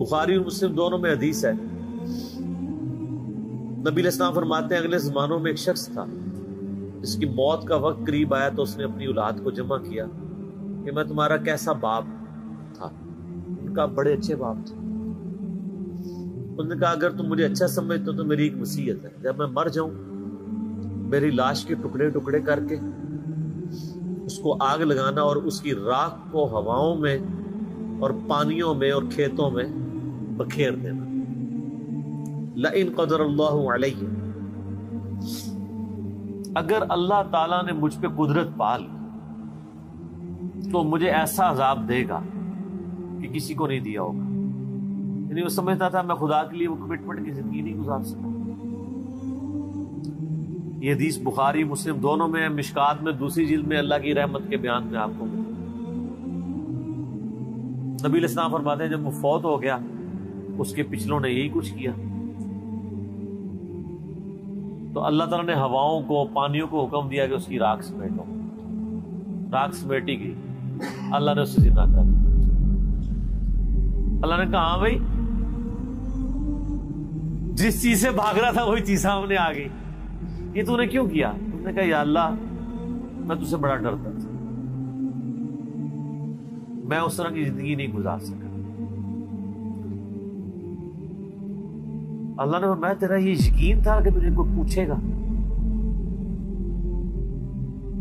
بخاری اور مسلم دونوں میں حدیث ہے، نبی علیہ السلام فرماتے ہیں اگلے زمانوں میں ایک شخص تھا جس کی موت کا وقت قریب آیا تو اس نے اپنی اولاد کو جمع کیا کہ میں تمہارا کیسا باپ تھا؟ ان کا بڑے اچھے باپ تھے۔ انہوں نے کہا اگر تم مجھے اچھا سمجھتے ہو تو میری ایک وصیت ہے، جب میں مر جاؤں میری لاش کے ٹکڑے ٹکڑے کر کے اس کو آگ لگانا اور اس کی راکھ کو ہواؤں میں اور پانیوں میں اور کھیتوں میں بکھیر دینا۔ لئن قدر اللہ علیہ، اگر اللہ تعالیٰ نے مجھ پہ قدرت پا لی تو مجھے ایسا عذاب دے گا کہ کسی کو نہیں دیا ہوگا۔ یعنی وہ سمجھتا تھا میں خدا کے لیے وہ کمٹمنٹ کی زندگی نہیں گزار سکتا۔ یہ حدیث بخاری مسلم دونوں میں، مشکات میں دوسری جلد میں اللہ کی رحمت کے بیان میں آپ کو ملے۔ نبی علیہ السلام فرماتے ہیں جب وہ فوت ہو گیا اس کے پچھلوں نے یہی کچھ کیا، تو اللہ تعالیٰ نے ہواؤں کو پانیوں کو حکم دیا کہ اس کی راکھ سمیٹو۔ راکھ سمیٹی گئی، اللہ نے اسے زندہ کر دیا۔ اللہ نے کہا ہاں بھائی جس چیز سے بھاگ رہا تھا وہی چیز سامنے آ گئی، یہ تو نے کیوں کیا؟ تم نے کہا یا اللہ میں تجھ سے بڑا ڈرتا تھا، میں اس طرح کی زندگی نہیں گزار سکا۔ اللہ نے فرمایا تیرا یہ یقین تھا کہ تجھے کوئی پوچھے گا؟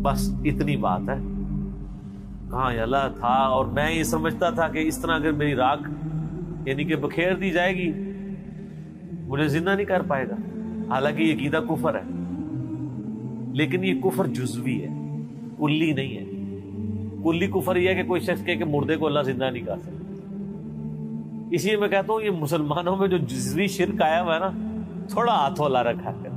بس اتنی بات ہے۔ کہاں یا اللہ تھا، اور میں یہ سمجھتا تھا کہ اس طرح اگر میری راکھ یعنی کہ بکھیر دی جائے گی مجھے زندہ نہیں کر پائے گا۔ حالانکہ یہ عقیدہ کفر ہے، لیکن یہ کفر جزوی ہے، کلی نہیں ہے۔ کلی کفر یہ ہے کہ کوئی شخص کہے کہ مردے کو اللہ زندہ نہیں کر سکتا۔ اسی لیے میں کہتا ہوں یہ مسلمانوں میں جو جزوی شرک آیا ہوا ہے نا، تھوڑا ہاتھ ہلا رکھا کر۔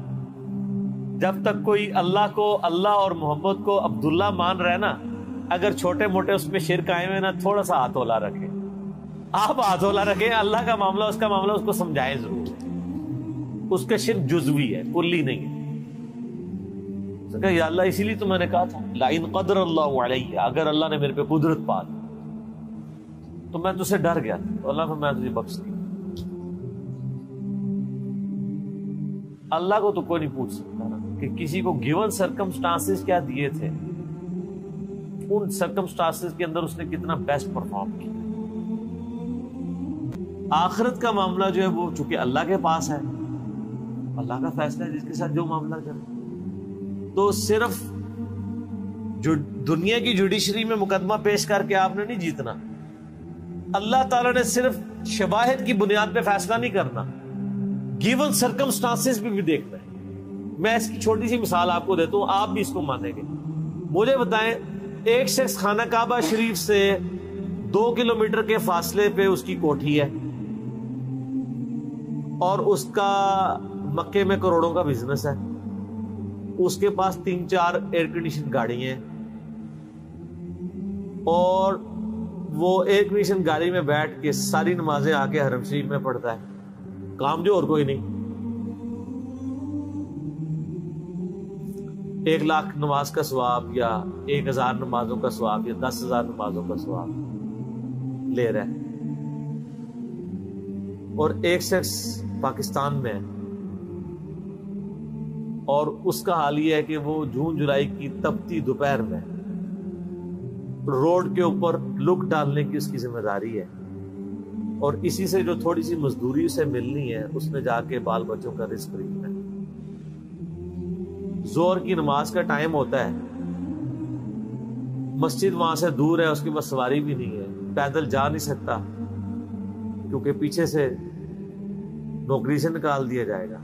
جب تک کوئی اللہ کو، اللہ اور محمد کو عبداللہ مان رہے نا، اگر چھوٹے موٹے اس میں شرک آئے ہوئے نا تھوڑا سا ہاتھ ہلا رکھے۔ آپ ہاتھ ہلا رکھیں، اللہ کا معاملہ اس کا معاملہ، اس کو سمجھائیں ضرور۔ اس کا شرک جزوی ہے، کلی نہیں ہے۔ یا اللہ اسی لیے تو میں نے کہا تھا لئن قدر اللہ علیہ، اگر اللہ نے میرے پہ قدرت پا لی تو میں تجھ سے ڈر گیا تو اللہ نے میں تجھے بخش دیا۔ اللہ کو تو کوئی نہیں پوچھ سکتا نا کہ کسی کو گیون سرکمسٹانسز کیا دیے تھے، ان سرکمسٹانسز کے اندر اس نے کتنا بیسٹ پرفارم کیا۔ آخرت کا معاملہ جو ہے وہ چونکہ اللہ کے پاس ہے، اللہ کا فیصلہ ہے جس کے ساتھ جو معاملہ کرے۔ تو صرف جو دنیا کی جوڈیشری میں مقدمہ پیش کر کے آپ نے نہیں جیتنا، اللہ تعالیٰ نے صرف شواہد کی بنیاد پہ فیصلہ نہیں کرنا، گیون سرکمسٹانسز بھی دیکھنا ہے۔ میں اس کی چھوٹی سی مثال آپ کو دیتا ہوں، آپ بھی اس کو مانیں گے۔ مجھے بتائیں ایک شخص خانہ کعبہ شریف سے 2 کلومیٹر کے فاصلے پہ اس کی کوٹھی ہے اور اس کا مکے میں کروڑوں کا بزنس ہے، اس کے پاس 3-4 ایئر کنڈیشن گاڑی ہیں، اور وہ ایئر کنڈیشن گاڑی میں بیٹھ کے ساری نمازیں آ کے حرم شریف میں پڑھتا ہے، کام جو اور کوئی نہیں۔ 1 لاکھ نماز کا ثواب یا 1000 نمازوں کا ثواب یا 10,000 نمازوں کا ثواب لے رہا ہے، اور ایک شخص پاکستان میں ہے اور اس کا حال یہ ہے کہ وہ جون جولائی کی تپتی دوپہر میں روڈ کے اوپر لک ڈالنے کی اس کی ذمہ داری ہے، اور اسی سے جو تھوڑی سی مزدوری اسے ملنی ہے اس نے جا کے بال بچوں کا رزق خریدنا ہے۔ ظہر کی نماز کا ٹائم ہوتا ہے، مسجد وہاں سے دور ہے، اس کے پاس سواری بھی نہیں ہے، پیدل جا نہیں سکتا کیونکہ پیچھے سے نوکری سے نکال دیا جائے گا۔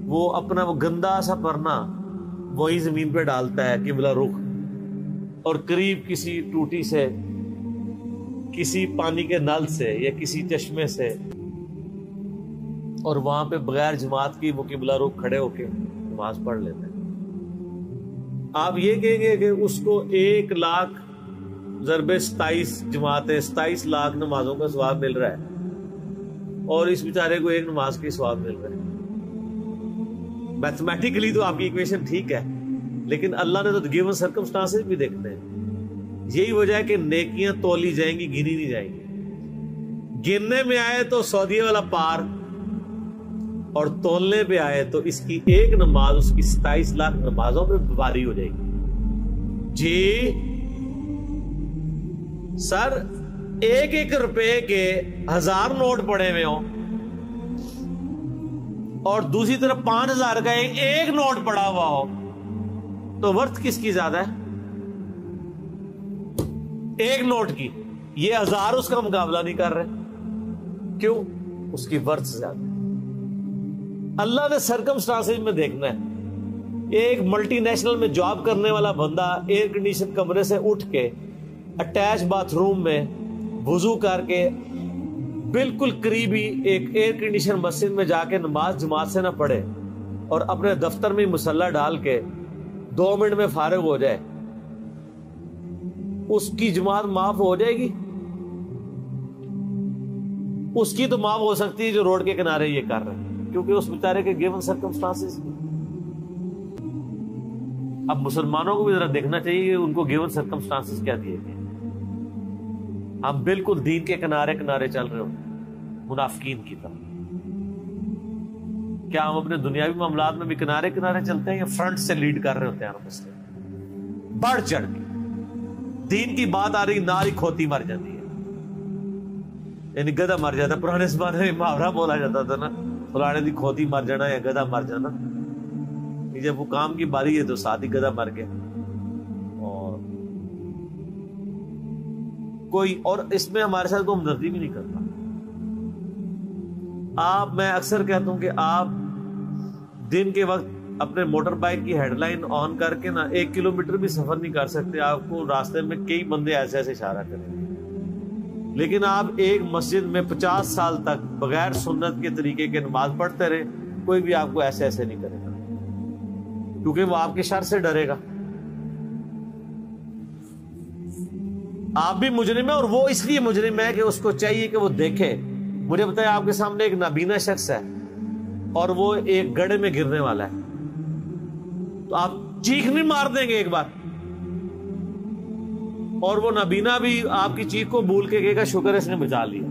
وہ اپنا وہ گندا سا پرنا وہی زمین پہ ڈالتا ہے قبلہ رخ، اور قریب کسی ٹوٹی سے، کسی پانی کے نل سے یا کسی چشمے سے، اور وہاں پہ بغیر جماعت کی وہ قبلہ رخ کھڑے ہو کے نماز پڑھ لیتے ہیں۔ آپ یہ کہیں گے کہ اس کو 1 لاکھ ضرب 27 جماعتیں 27 لاکھ نمازوں کا ثواب مل رہا ہے، اور اس بیچارے کو 1 نماز کی ثواب مل رہا ہے۔ میتھمیٹیکلی تو آپ کی ایکویشن ٹھیک ہے، لیکن اللہ نے تو گیون سرکمسٹانسز بھی دیکھتے ہیں۔ یہی وجہ ہے کہ نیکیاں تولی جائیں گی، گنی نہیں جائیں گی۔ گننے میں آئے تو سعودیہ والا پار، اور تولنے پہ آئے تو اس کی ایک نماز اس کی 27 لاکھ نمازوں پہ باری ہو جائے گی۔ جی سر، 1 روپے کے 1000 نوٹ پڑے ہوئے ہوں اور دوسری طرف 5000 کا ایک نوٹ پڑا ہوا ہو تو ورتھ کس کی زیادہ ہے؟ ایک نوٹ کی۔ یہ 1000 اس کا مقابلہ نہیں کر رہے، کیوں؟ اس کی ورتھ زیادہ ہے۔ اللہ نے سرکمسٹانسز میں دیکھنا ہے۔ ایک ملٹی نیشنل میں جاب کرنے والا بندہ ایئر کنڈیشن کمرے سے اٹھ کے اٹیچ باتھ روم میں وضو کر کے بالکل قریبی ایک ایئر کنڈیشن مسجد میں جا کے نماز جماعت سے نہ پڑھے اور اپنے دفتر میں مصلی ڈال کے 2 منٹ میں فارغ ہو جائے، اس کی جماعت معاف ہو جائے گی؟ اس کی تو معاف ہو سکتی ہے جو روڈ کے کنارے یہ کر رہے ہیں، کیونکہ اس بیچارے کے گیون سرکمسٹانسز۔ اب مسلمانوں کو بھی ذرا دیکھنا چاہیے کہ ان کو گیون سرکمسٹانسز کیا دیے گئے۔ ہم بالکل دین کے کنارے کنارے چل رہے ہوتے ہیں منافقین کی طرح۔ کیا ہم اپنے دنیاوی معاملات میں بھی کنارے کنارے چلتے ہیں یا فرنٹ سے لیڈ کر رہے ہوتے ہیں؟ ہم مسلم بڑھ چڑھ کے دین کی بات آ رہی، ناری کھوتی مر جاتی ہے، یعنی گدھا مر جاتا ہے۔ پرانے زمانے میں محاورہ بولا جاتا تھا نا، فلانے دی کھوتی مر جانا یا گدھا مر جانا۔ جب وہ کام کی باری ہے تو ساتھ ہی گدھا مر گیا۔ اور اس میں ہمارے ساتھ کوئی ہمدردی بھی نہیں کرتا۔ میں اکثر کہتا ہوں کہ آپ دن کے وقت اپنے موٹر بائک کی ہیڈ لائن آن کر کے نا 1 کلومیٹر بھی سفر نہیں کر سکتے، آپ کو راستے میں کئی بندے ایسے ایسے اشارہ کریں گے، لیکن آپ ایک مسجد میں 50 سال تک بغیر سنت کے طریقے کے نماز پڑھتے رہے، کوئی بھی آپ کو ایسے ایسے نہیں کرے گا، کیونکہ وہ آپ کے شر سے ڈرے گا۔ آپ بھی مجرم ہے اور وہ اس لیے مجرم ہے کہ اس کو چاہیے کہ وہ دیکھے۔ مجھے بتائیں، آپ کے سامنے ایک نابینا شخص ہے اور وہ ایک گڑھے میں گرنے والا ہے، تو آپ چیخ نہیں مار دیں گے ایک بار؟ اور وہ نابینا بھی آپ کی چیخ کو بھول کے کہے گا شکر ہے اس نے بچا لیا۔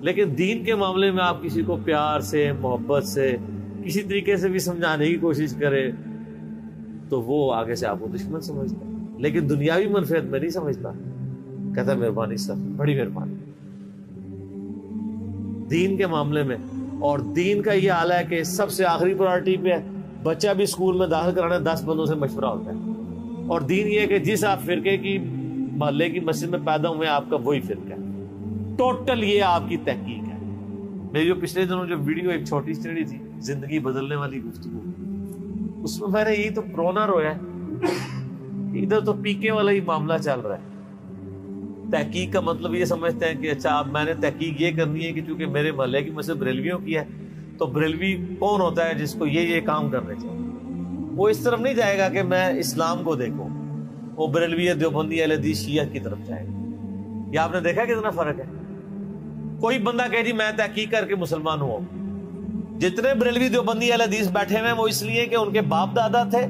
لیکن دین کے معاملے میں آپ کسی کو پیار سے، محبت سے، کسی طریقے سے بھی سمجھانے کی کوشش کرے تو وہ آگے سے آپ کو دشمن سمجھتا ہے، لیکن دنیاوی منفعت میں نہیں سمجھتا، کہتا ہے مہربانی سر، بڑی مہربانی۔ دین کے معاملے میں، اور دین کا یہ حال ہے کہ سب سے آخری پرائرٹی پہ ہے، بچہ بھی اسکول میں داخل کرانا 10 بندوں سے مشورہ ہوتا ہے، اور دین یہ ہے کہ جس آپ فرقے کی محلے کی مسجد میں پیدا ہوئے آپ کا وہی فرقہ ہے، ٹوٹل یہ آپ کی تحقیق ہے۔ میری جو پچھلے دنوں جو ویڈیو ایک چھوٹی چڑی تھی، زندگی بدلنے والی گفتگو، اس میں نے یہی تو پرونا رویا ہے، ادھر تو پیکے والا ہی معاملہ چل رہا ہے۔ تحقیق کا مطلب یہ سمجھتے ہیں کہ اچھا اب میں نے تحقیق یہ کرنی ہے کہ چونکہ میرے محلے کی مسجد بریلویوں کی ہے تو بریلوی کون ہوتا ہے جس کو یہ کام کرنے چاہیے۔ وہ اس طرف نہیں جائے گا کہ میں اسلام کو دیکھوں، وہ بریلوی دیوبندی اہل حدیث شیعہ کی طرف جائے گا۔ یہ آپ نے دیکھا کتنا فرق ہے؟ کوئی بندہ کہے جی میں تحقیق کر کے مسلمان ہوں، جتنے بریلوی دیوبندی اہل حدیث بیٹھے ہوئے ہیں وہ اس لیے کہ ان کے باپ دادا تھے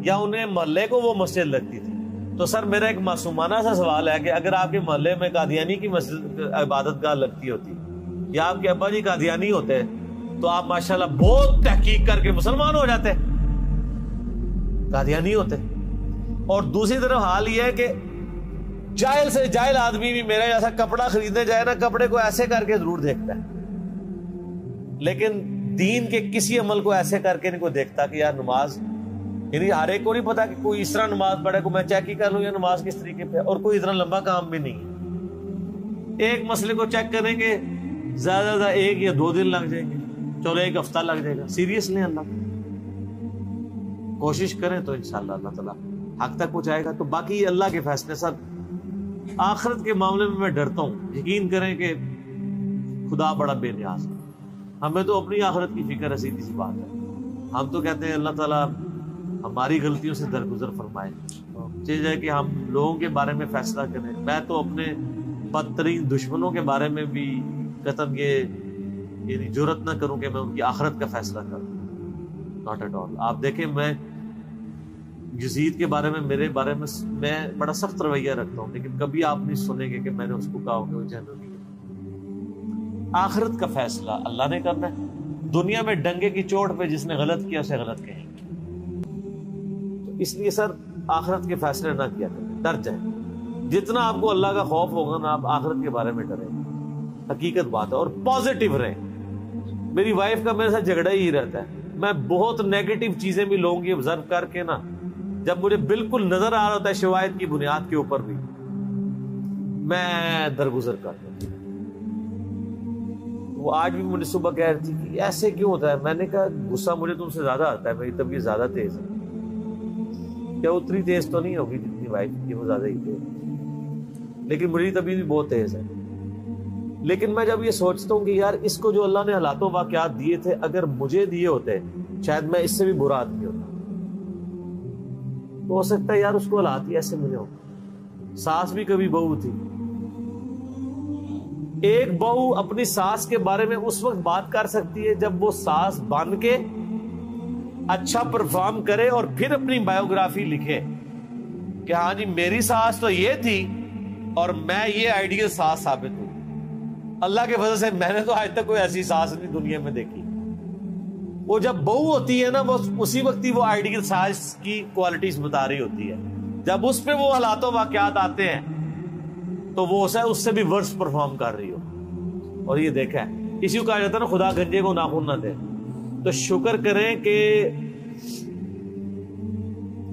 یا انہیں محلے کو وہ مسجد لگتی تھی۔ تو سر میرا ایک معصومانہ سا سوال ہے کہ اگر آپ کے محلے میں قادیانی کی مسجد عبادت گاہ لگتی ہوتی یا آپ کے ابا جی قادیانی ہوتے تو آپ ماشاءاللہ بہت تحقیق کر کے مسلمان ہو جاتے، قادیانی ہوتے۔ اور دوسری طرف حال یہ ہے کہ جاہل سے جاہل آدمی بھی میرا جیسا کپڑا خریدنے جائے نا، کپڑے کو ایسے کر کے ضرور دیکھتا ہے، لیکن دین کے کسی عمل کو ایسے کر کے نہیں کوئی دیکھتا کہ یار نماز، یعنی ہر ایک کو نہیں پتا کہ کوئی اس طرح نماز پڑھے کو میں چیک ہی کر لوں یا نماز کس طریقے پہ، اور کوئی اتنا لمبا کام بھی نہیں ہے۔ ایک مسئلے کو چیک کریں گے زیادہ سے زیادہ 1 یا 2 دن لگ جائیں گے، چلو 1 ہفتہ لگ جائے گا۔ سیریس لیں، اللہ کوشش کریں تو انشاءاللہ اللہ تعالیٰ حق تک پہنچائے گا۔ تو باقی یہ اللہ کے فیصلے۔ سر آخرت کے معاملے میں ڈرتا ہوں، یقین کریں کہ خدا بڑا بے نیاز ہے، ہمیں تو اپنی آخرت کی فکر ہے، سیدھی سی بات ہے۔ ہم تو کہتے ہیں اللہ تعالیٰ ہماری غلطیوں سے درگزر فرمائے، چاہیے کہ ہم لوگوں کے بارے میں فیصلہ کریں۔ میں تو اپنے بدترین دشمنوں کے بارے میں بھی قطعاً یہ یعنی جرأت نہ کروں کہ میں ان کی آخرت کا فیصلہ کروں، ناٹ ایٹ آل۔ آپ دیکھیں میں یزید کے بارے میں، میرے بارے میں میں بڑا سخت رویہ رکھتا ہوں، لیکن کبھی آپ نہیں سنیں گے کہ میں نے اس کو کہا کہ وہ جہنمی ہے۔ آخرت کا فیصلہ اللہ نے کرنا ہے. دنیا میں ڈنگے کی چوٹ پہ جس نے غلط کیا اسے غلط کہیں گے. تو اس لیے سر آخرت کے فیصلے نہ کیا کریں, ڈر جائیں. جتنا آپ کو اللہ کا خوف ہوگا نا آپ آخرت کے بارے میں ڈریں. حقیقت بات ہے. اور پازیٹیو رہیں. میری وائف کا میرے ساتھ جھگڑا ہی رہتا ہے. میں بہت نیگیٹو چیزیں بھی لوگوں کی آبزرو کر کے نا, جب مجھے بالکل نظر آ رہا ہوتا ہے شواہد کی بنیاد کے اوپر بھی, میں درگزر کرتا ہوں. وہ آج بھی مجھے صبح کہہ رہی تھی کہ ایسے کیوں ہوتا ہے. میں نے کہا غصہ مجھے تم سے زیادہ آتا ہے, میری طبیعت زیادہ تیز ہے. کیا اتنی تیز تو نہیں ہوگی جتنی وائف کی, وہ زیادہ ہی تیز, لیکن میری طبیعت بھی بہت تیز ہے. لیکن میں جب یہ سوچتا ہوں کہ یار اس کو جو اللہ نے حالات و واقعات دیے تھے, اگر مجھے دیے ہوتے شاید میں اس سے بھی برا آدمی ہوتا. تو ہو سکتا ہے یار اس کو حالات ہی ایسے ملے ہو. ساس بھی کبھی بہو تھی. ایک بہو اپنی ساس کے بارے میں اس وقت بات کر سکتی ہے جب وہ ساس بن کے اچھا پرفارم کرے اور پھر اپنی بایوگرافی لکھے کہ ہاں جی میری ساس تو یہ تھی اور میں یہ آئیڈیل ساس ثابت ہوں. اللہ کے فضل سے میں نے تو آج تک کوئی ایسی ساس نہیں دنیا میں دیکھی. وہ جب بہو ہوتی ہے نا, وہ اسی وقت ہی وہ آئیڈیل ساس کی کوالٹیز بتا رہی ہوتی ہے. جب اس پہ وہ حالات و واقعات آتے ہیں تو وہ اس سے بھی ورس پرفارم کر رہی ہو. اور یہ دیکھا ہے, اسی کو کہا جاتا ہے نا خدا گنجے کو ناخن نہ دے. تو شکر کریں کہ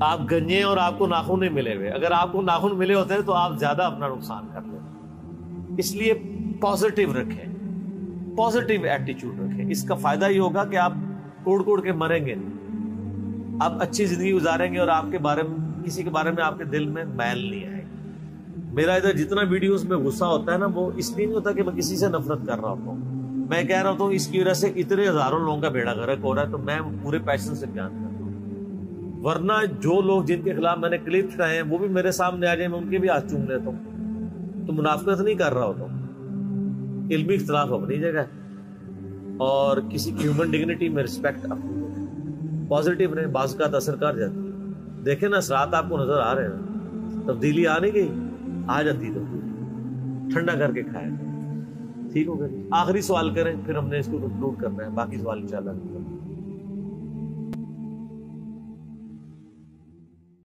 آپ گنجے اور آپ کو ناخن نہیں ملے ہوئے. اگر آپ کو ناخن ملے ہوتے ہیں تو آپ زیادہ اپنا نقصان کر لیں. اس لیے پازیٹیو رکھیں, پازیٹیو ایٹیچیوڈ رکھیں. اس کا فائدہ یہ ہوگا کہ آپ کوڑ کوڑ کے مریں گے, آپ اچھی زندگی گزاریں گے اور آپ کے بارے میں کسی کے بارے میں آپ کے دل میں میل نہیں آئے گی. میرا ادھر جتنا ویڈیوز میں غصہ ہوتا ہے نا, وہ اس لیے نہیں ہوتا کہ میں کسی سے نفرت کر رہا ہوتا ہوں. میں کہہ رہا ہوں اس کی وجہ سے اتنے ہزاروں لوگوں کا بیڑا غرق ہو رہا ہے, تو میں پورے پیشن سے بیان کرتا ہوں. ورنہ جو لوگ جن کے خلاف میں نے کلپ چڑھائے ہیں وہ بھی میرے سامنے آ جائیں, میں ان کے بھی ہاتھ چوم لیتا ہوں. تو منافقت نہیں کر رہا ہوتا ہوں. علمی اختلاف اپنی جگہ اور کسی ہیومن ڈگنیٹی میں رسپیکٹ اپنی جگہ. پازیٹیو رہیں, بعض کا اثر کر جاتی ہے. دیکھیں نا اثرات آپ کو نظر آ رہے ہیں, تبدیلی آ نہیں گئی, آ جاتی تبدیلی. ٹھنڈا کر کے کھائیں, ٹھیک ہوگا. آخری سوال کریں, پھر ہم نے اس کو کنکلوڈ کرنا ہے. باقی سوال انشاءاللہ